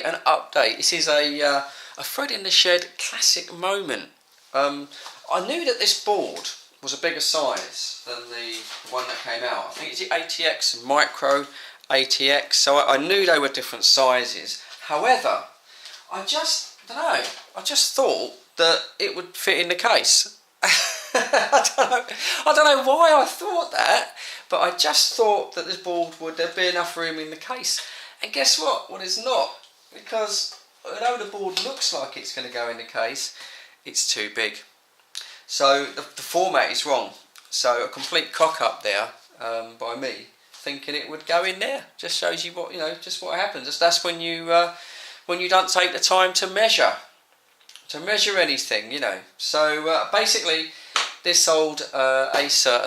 an update. This is a Fred in the Shed classic moment. I knew that this board was a bigger size than the one that came out. I think it's the ATX Micro ATX, so I knew they were different sizes. However, I just thought that it would fit in the case. I don't know why I thought that, but I just thought that this board would there be enough room in the case. And guess what? Well, it's not, because although the board looks like it's going to go in the case, it's too big. So the format is wrong. So a complete cock up there by me, thinking it would go in there. Just shows you what just what happens. That's when you don't take the time to measure anything, So basically, this old Acer,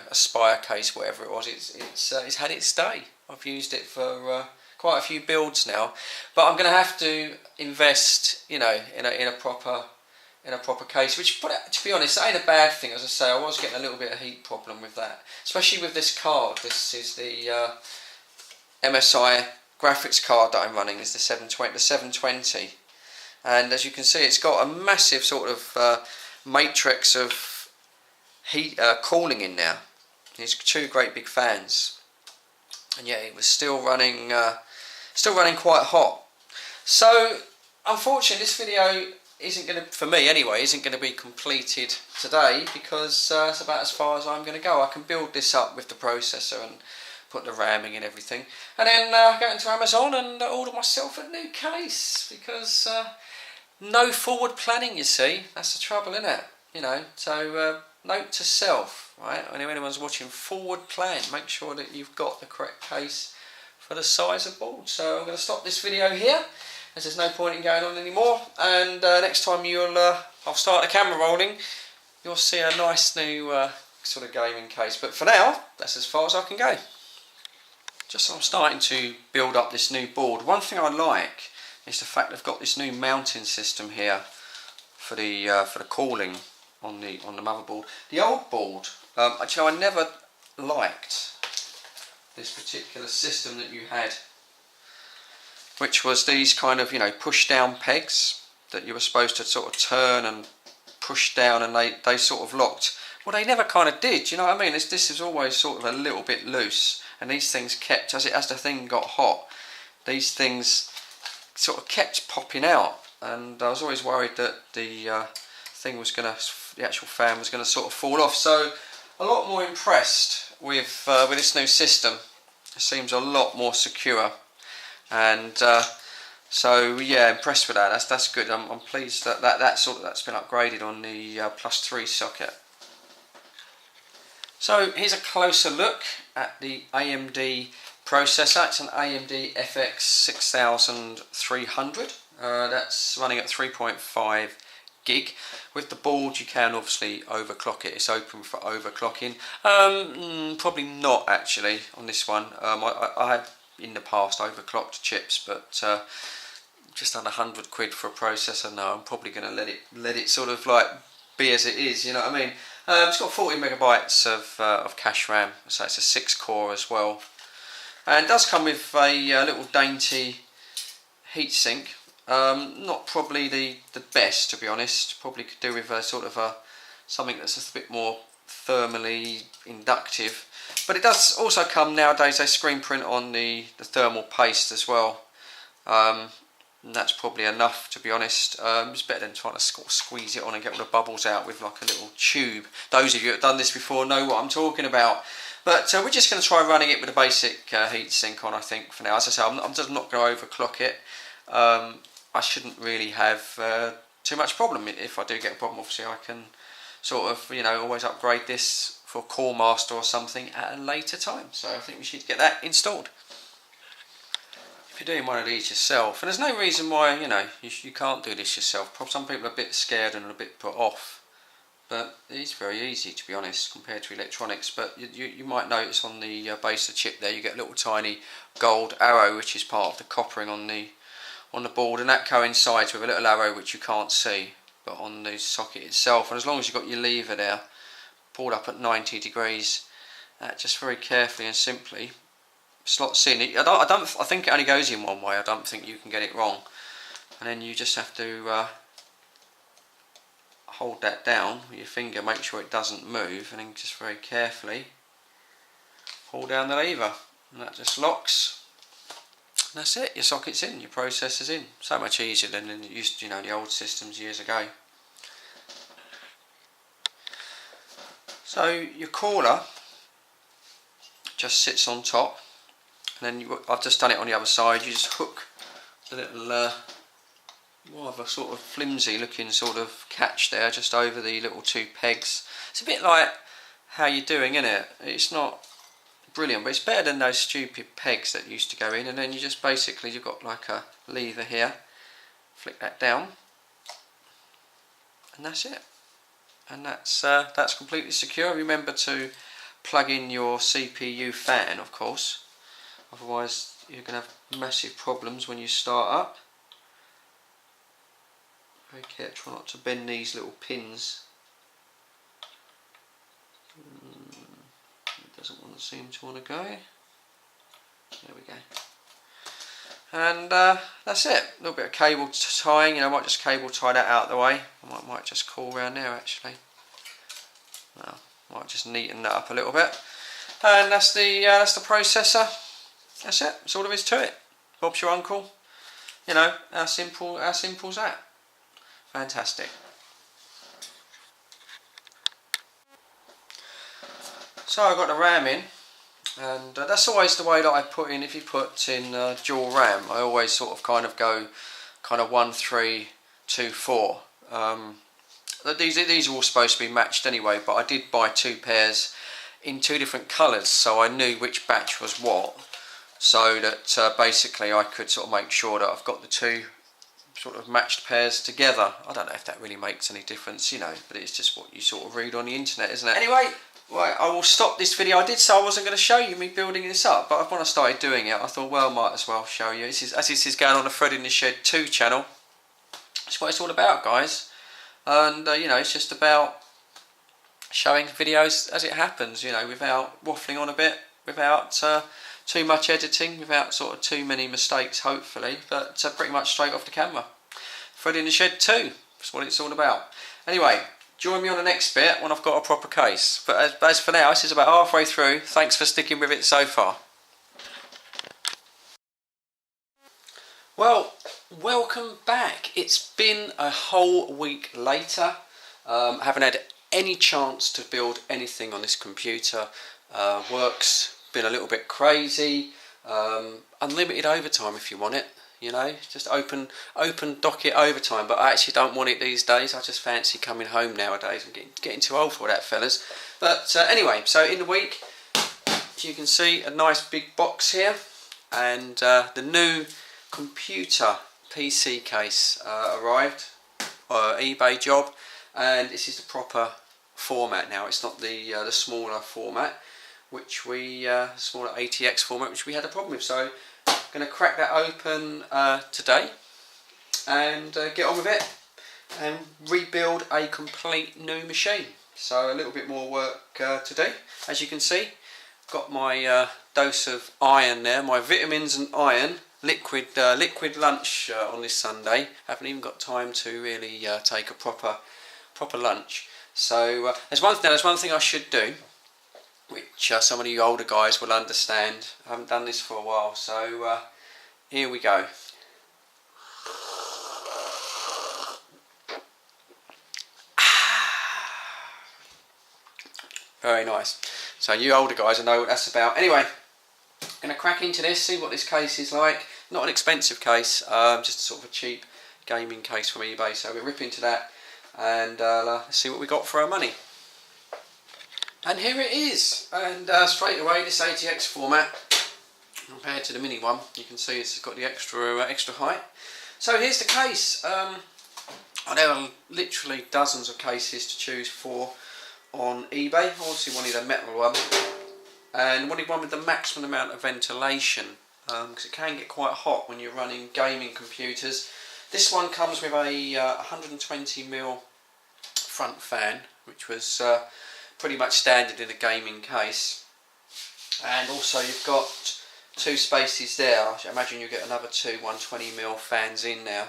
Aspire case, whatever it was, it's had its day. I've used it for quite a few builds now, but I'm going to have to invest, in a proper case. Which, to be honest, ain't a bad thing. As I say, I was getting a little bit of heat problem with that, especially with this card. This is the MSI graphics card that I'm running. Is the 720, and as you can see, it's got a massive sort of matrix of heat cooling in there. These two great big fans, and yeah, it was still running quite hot. So unfortunately, this video isn't going to, for me anyway, isn't going to be completed today, because it's about as far as I'm going to go. I can build this up with the processor and put the ramming and everything, and then go into Amazon and order myself a new case, because no forward planning, you see. That's the trouble, isn't it? So note to self, right? When anyone's watching, forward plan. Make sure that you've got the correct case for the size of board. So I'm going to stop this video here, as there's no point in going on anymore. And next time I'll start the camera rolling, you'll see a nice new sort of gaming case. But for now, that's as far as I can go. Just as I'm starting to build up this new board, one thing I like is the fact they've got this new mounting system here for the cooling on the motherboard. The old board, actually, I never liked this particular system that you had, which was these kind of push down pegs that you were supposed to sort of turn and push down, and they sort of locked. Well, they never kind of did. You know what I mean? This is always sort of a little bit loose, and these things kept, as the thing got hot, these things sort of kept popping out, and I was always worried that the actual fan was going to sort of fall off. So a lot more impressed with this new system. It seems a lot more secure, and so yeah, impressed with that. That's good. I'm pleased that's been upgraded on the +3 socket. So here's a closer look at the AMD processor. It's an AMD FX6300. That's running at 3.5 gig. With the board, you can obviously overclock it. It's open for overclocking. Probably not actually on this one. I have in the past overclocked chips, but just under 100 quid for a processor. No, I'm probably going to let it sort of like be as it is. You know what I mean? It's got 40 megabytes of cache RAM, so it's a 6-core as well. And it does come with a little dainty heatsink. Not probably the best, to be honest. Probably could do with a sort of something that's a bit more thermally inductive. But it does also come nowadays, they screen print on the thermal paste as well. And that's probably enough, to be honest. It's better than trying to squeeze it on and get all the bubbles out with like a little tube. Those of you that have done this before know what I'm talking about. But we're just going to try running it with a basic heatsink on, I think, for now. As I say, I'm just not going to overclock it. I shouldn't really have too much problem. If I do get a problem, obviously I can sort of, always upgrade this for Core Master or something at a later time. So I think we should get that installed. If you're doing one of these yourself, and there's no reason why, you can't do this yourself. Probably some people are a bit scared and a bit put off. But it is very easy, to be honest, compared to electronics. But you might notice on the base of the chip there, you get a little tiny gold arrow, which is part of the coppering on the board, and that coincides with a little arrow which you can't see, but on the socket itself. And as long as you've got your lever there pulled up at 90 degrees, just very carefully and simply slots in. I think it only goes in one way. I don't think you can get it wrong. And then you just have to hold that down with your finger, make sure it doesn't move, and then just very carefully pull down the lever, and that just locks. And that's it. Your socket's in, your processor's in. So much easier than it used to, the old systems years ago. So your cooler just sits on top, and then I've just done it on the other side. You just hook the little more of a sort of flimsy looking sort of catch there just over the little two pegs. It's a bit like how you're doing, isn't it? It's not brilliant, but it's better than those stupid pegs that used to go in. And then you just basically, you've got like a lever here, flick that down, and that's it. And that's completely secure. Remember to plug in your CPU fan, of course, otherwise you're going to have massive problems when you start up. Very careful, try not to bend these little pins. It doesn't seem to want to go. There we go. And that's it. A little bit of cable tying. I might just cable tie that out of the way. I might just call around there actually. Well, might just neaten that up a little bit. And that's the processor. That's it. That's all there is to it. Bob's your uncle. How simple's that? Fantastic. So I've got the RAM in, and that's always the way that I put in. If you put in dual RAM, I always sort of go 1, 3, 2, 4. These are all supposed to be matched anyway, but I did buy 2 pairs in 2 different colours, so I knew which batch was what, so that basically I could sort of make sure that I've got the 2 sort of matched pairs together. I don't know if that really makes any difference, but it's just what you sort of read on the internet, isn't it? Anyway, right, I will stop this video. I did say I wasn't going to show you me building this up, but when I started doing it, I thought, well, might as well show you. This is going on the Fred in the Shed 2 channel. That's what it's all about, guys. And it's just about showing videos as it happens, without waffling on a bit, without too much editing, without sort of too many mistakes, hopefully, but pretty much straight off the camera. Fred in the Shed 2, that's what it's all about. Anyway, join me on the next bit when I've got a proper case. But as for now, this is about halfway through. Thanks for sticking with it so far. Well, welcome back. It's been a whole week later. I haven't had any chance to build anything on this computer. Work's been a little bit crazy. Unlimited overtime if you want it. Just open docket overtime, but I actually don't want it these days. I just fancy coming home nowadays. I'm getting too old for that, fellas. But anyway, so in the week, as you can see, a nice big box here, and the new computer PC case arrived, eBay job, and this is the proper format now. It's not the smaller format, which smaller ATX format, which we had a problem with. So going to crack that open today and get on with it and rebuild a complete new machine. So a little bit more work to do. As you can see, got my dose of iron there, my vitamins and iron, liquid lunch on this Sunday. Haven't even got time to really take a proper lunch. So there's one thing I should do, which some of you older guys will understand. I haven't done this for a while, so here we go. Very nice. So you older guys will know what that's about. Anyway, going to crack into this, see what this case is like. Not an expensive case, just sort of a cheap gaming case from eBay. So we'll rip into that and let's see what we got for our money. And here it is, and straight away this ATX format compared to the mini one, you can see it's got the extra height. So here's the case. There are literally dozens of cases to choose for on eBay. I obviously wanted a metal one, and wanted one with the maximum amount of ventilation, because it can get quite hot when you're running gaming computers. This one comes with a 120mm front fan, which was pretty much standard in a gaming case, and also you've got two spaces there. I imagine you get another two 120mm fans in now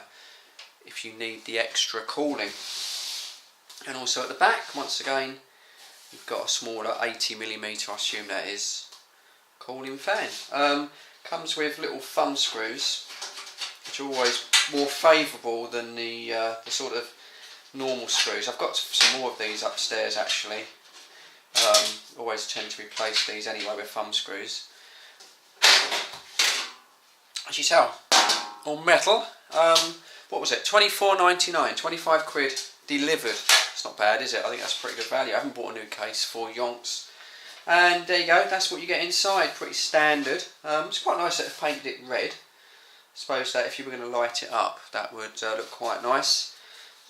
if you need the extra cooling. And also at the back, once again, you've got a smaller 80mm, I assume that is, cooling fan. Comes with little thumb screws, which are always more favourable than the sort of normal screws. I've got some more of these upstairs actually. Always tend to replace these anyway with thumb screws. As you tell, all metal. What was it? £24.99, 25 quid delivered. It's not bad, is it? I think that's pretty good value. I haven't bought a new case for yonks. And there you go, that's what you get inside, pretty standard. It's quite nice that they've painted it red. I suppose that if you were going to light it up, that would look quite nice.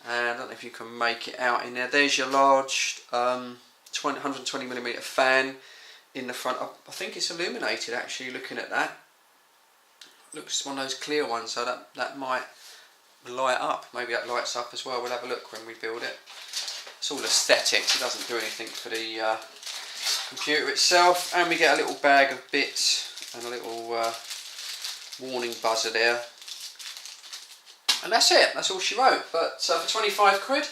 And I don't know if you can make it out in there. There's your large 120mm fan in the front. I think it's illuminated actually, looking at that. Looks one of those clear ones, so that might light up. Maybe that lights up as well. We'll have a look when we build it. It's all aesthetics, it doesn't do anything for the computer itself. And we get a little bag of bits and a little warning buzzer there. And that's it, that's all she wrote. But for 25 quid,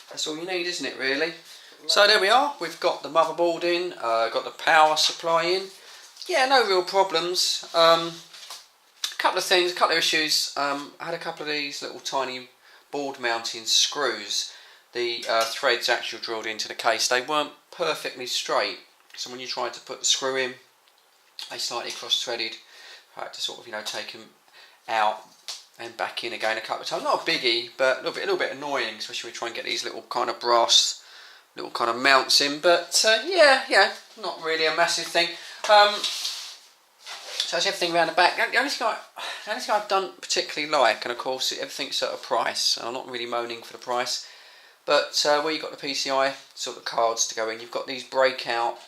that's all you need, isn't it really? So there we are, we've got the motherboard in, got the power supply in. Yeah, no real problems. Couple of things, a couple of issues. I had a couple of these little tiny board mounting screws. The threads actually drilled into the case. They weren't perfectly straight, so when you tried to put the screw in, they slightly cross-threaded. I had to sort of, you know, take them out and back in again a couple of times. Not a biggie, but a little bit annoying, especially when we try and get these little kind of brass, little kind of mounts in. But yeah, not really a massive thing. So that's everything around the back. The only thing I've done particularly like, and of course everything's at a price, and I'm not really moaning for the price, but where you've got the PCI sort of cards to go in, you've got these breakout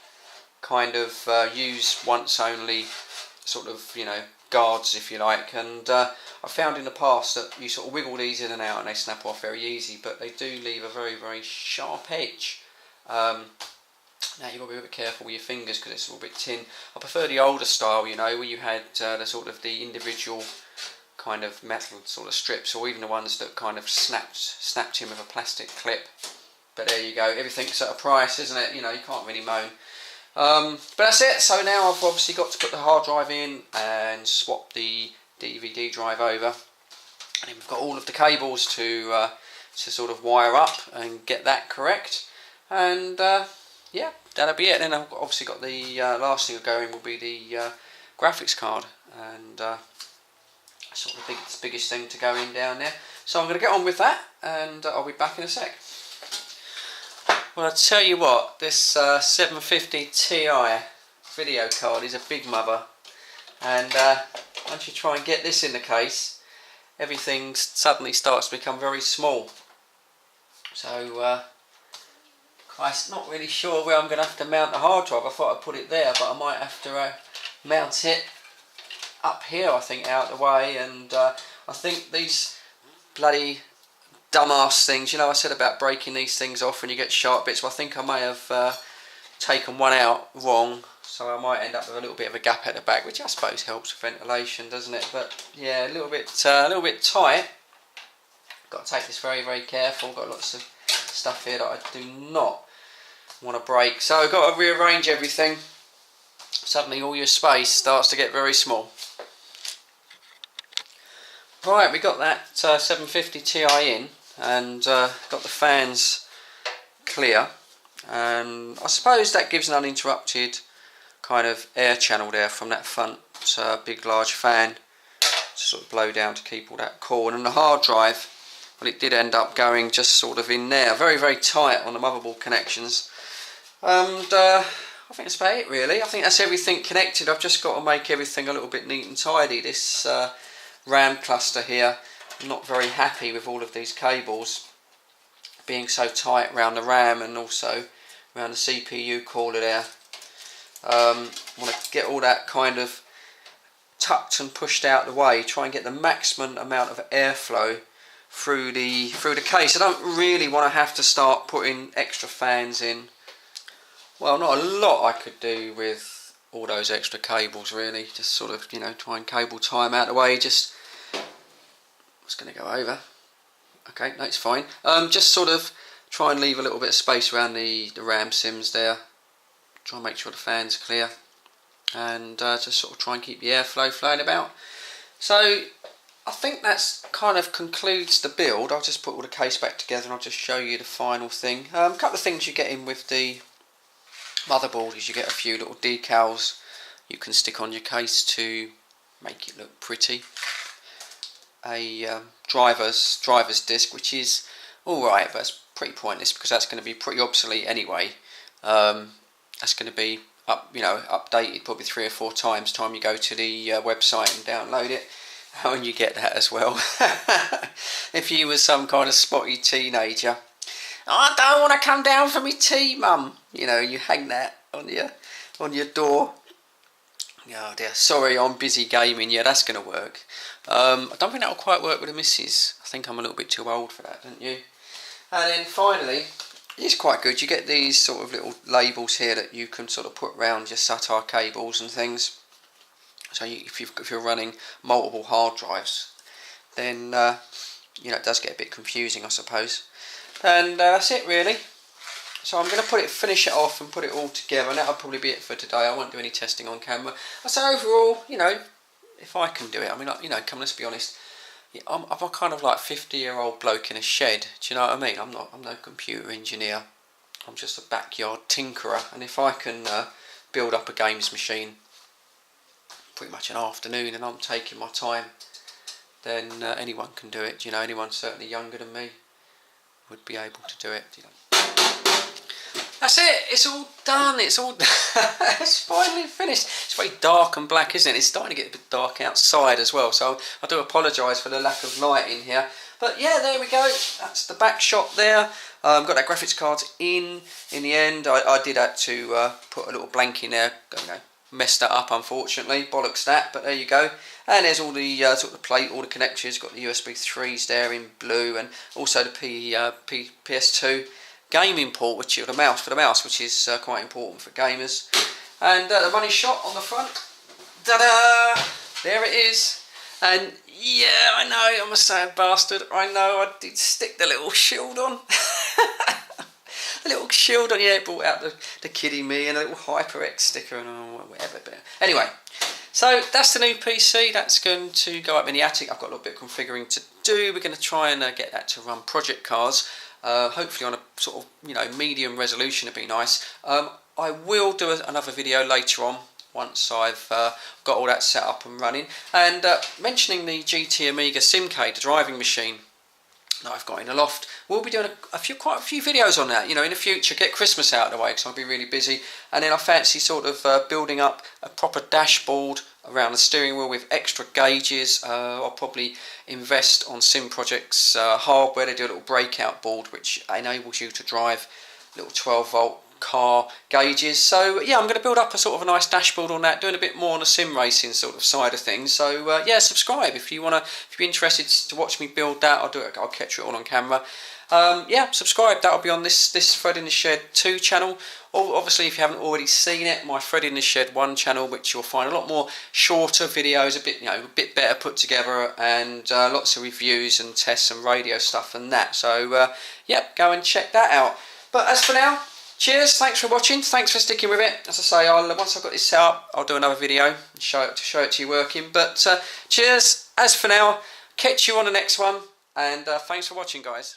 kind of use once only sort of, you know, guards if you like, and I've found in the past that you sort of wiggle these in and out and they snap off very easy, but they do leave a very, very sharp edge. Now you've got to be a bit careful with your fingers because it's a little bit tin. I prefer the older style, you know, where you had the sort of the individual kind of metal sort of strips, or even the ones that kind of snapped in with a plastic clip. But there you go, everything's at a price, isn't it? You know, you can't really moan. But that's it. So now I've obviously got to put the hard drive in and swap the DVD drive over, and then we've got all of the cables to sort of wire up and get that correct. And yeah, that'll be it. Then I've obviously got the last thing going will be the graphics card, and sort of the biggest thing to go in down there. So I'm going to get on with that, and I'll be back in a sec. Well, I tell you what, this 750 Ti video card is a big mother, and once you try and get this in the case, everything suddenly starts to become very small. So I'm not really sure where I'm going to have to mount the hard drive. I thought I'd put it there, but I might have to mount it up here, I think, out the way. And I think these bloody dumbass things, you know, I said about breaking these things off when you get sharp bits. Well, I think I may have taken one out wrong, so I might end up with a little bit of a gap at the back, which I suppose helps with ventilation, doesn't it? But yeah, a little bit tight. Got to take this very, very careful. Got lots of stuff here that I do not want to break, so I've got to rearrange everything. Suddenly all your space starts to get very small. Right, we got that 750 Ti in, and got the fans clear, and I suppose that gives an uninterrupted kind of air channel there from that front big large fan to sort of blow down to keep all that cool. And then the hard drive, well, it did end up going just sort of in there, very, very tight on the motherboard connections. And I think that's about it really. I think that's everything connected. I've just got to make everything a little bit neat and tidy. This RAM cluster here, I'm not very happy with all of these cables being so tight around the RAM and also around the CPU cooler there. I want to get all that kind of tucked and pushed out the way, try and get the maximum amount of airflow through the case. I don't really want to have to start putting extra fans in. Well, not a lot I could do with all those extra cables really. Just sort of, you know, try and cable tie them out of the way. Just, it's going to go over. Okay, no, it's fine. Just sort of try and leave a little bit of space around the RAM sims there. Try and make sure the fan's clear, and just sort of try and keep the airflow flowing about. So I think that's kind of concludes the build. I'll just put all the case back together and I'll just show you the final thing. A couple of things you get in with the motherboard is you get a few little decals you can stick on your case to make it look pretty. A driver's disc, which is alright, but it's pretty pointless because that's going to be pretty obsolete anyway. That's going to be updated probably 3 or 4 times time you go to the website and download it. And you get that as well. If you were some kind of spotty teenager, I don't want to come down for me tea, mum. You know, you hang that on your door. Oh dear, sorry, I'm busy gaming. Yeah, that's going to work. I don't think that'll quite work with the missus. I think I'm a little bit too old for that, don't you? And then finally, it's quite good. You get these sort of little labels here that you can sort of put around your SATA cables and things. So if you're running multiple hard drives, then you know, it does get a bit confusing, I suppose. And that's it really. So I'm going to finish it off and put it all together, and that'll probably be it for today. I won't do any testing on camera. So overall, you know, if I can do it, I mean, like, you know, let's be honest. I'm a kind of like 50-year-old bloke in a shed. Do you know what I mean? I'm no computer engineer. I'm just a backyard tinkerer, and if I can build up a games machine pretty much an afternoon and I'm taking my time, then anyone can do it. You know, anyone certainly younger than me would be able to do it. You know. That's it. It's all done. It's all it's finally finished. It's very dark and black, isn't it? It's starting to get a bit dark outside as well. So I do apologise for the lack of light in here. But yeah, there we go. That's the back shot there. Got that graphics card in the end. I did have to put a little blank in there. You know, messed that up unfortunately, bollocks that, but there you go. And there's all the sort of plate, all the connectors, got the USB 3s there in blue, and also the PS2 gaming port, which is the mouse, which is quite important for gamers. And the money shot on the front, ta-da! There it is. And yeah, I know, I'm a sad bastard. I know, I did stick the little shield on. A little shield on, yeah, brought out the kiddie me and a little HyperX sticker and whatever. But anyway, so that's the new PC. That's going to go up in the attic. I've got a little bit of configuring to do. We're going to try and get that to run project cars. Hopefully on a sort of, you know, medium resolution would be nice. I will do another video later on once I've got all that set up and running. And mentioning the GT Amiga Simcade, the driving machine that I've got in the loft, we'll be doing quite a few videos on that, you know, in the future. Get Christmas out of the way because I'll be really busy, and then I fancy sort of building up a proper dashboard around the steering wheel with extra gauges. I'll probably invest on Sim Project's hardware. They do a little breakout board which enables you to drive little 12-volt car gauges. So yeah, I'm going to build up a sort of a nice dashboard on that, doing a bit more on the sim racing sort of side of things. So yeah, subscribe if you're interested to watch me build that. I'll catch it all on camera. Yeah, subscribe. That'll be on this Fred in the Shed 2 channel. Or obviously, if you haven't already seen it, my Fred in the Shed 1 channel, which you'll find a lot more shorter videos, a bit better put together, and lots of reviews and tests and radio stuff and that. So yep, go and check that out. But as for now, cheers, thanks for watching, thanks for sticking with it. As I say, once I've got this set up, I'll do another video and show it to you working. But cheers, as for now, catch you on the next one, and thanks for watching, guys.